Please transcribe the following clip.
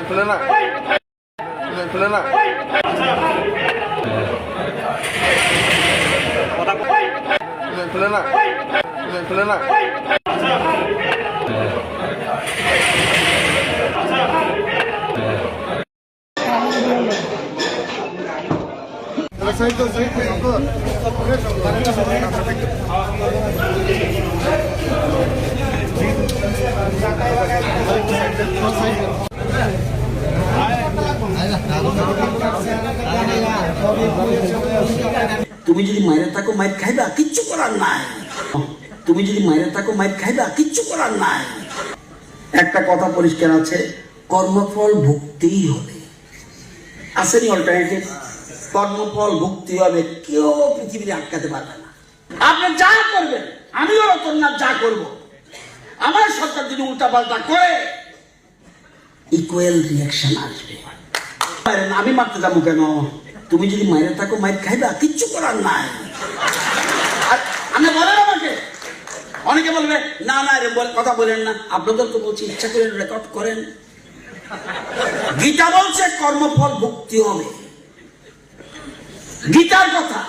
খুলে না খুলে না খুলে না খুলে না তুমি যদি মায়ের থাকো মায়ের খাইবা, কিচ্ছু করার নাই। তুমি যদি মায়ের থাকো মায়ের খাইবা, কিচ্ছু করার নাই। একটা কথা পরিষ্কার আছে, কর্মফল ভুগতেই হবে। আসেনি অল্টারনেটিভ? কর্মফল ভুগতে হবে, কেউ পৃথিবীতে আটকাতে পারবে না। আপনি যা করবেন, আমিও রতননাথ যা করব, আমার সরকার যদি উল্টাপাল্টা করে ইকুয়াল রিয়াকশন আসবে। আমি মারতে যাবো কেন? তুমি যদি মায়ের থাকো মায়ের খাইবা, কিচ্ছু করার নাই। আপনি বলেন আমাকে, অনেকে বলবে না না রে কথা বলেন না, আপনাদের তো বলছি ইচ্ছা করে রেকর্ড করেন। গীতা বলছে কর্মফল ভুগতে হবে, গীতার কথা।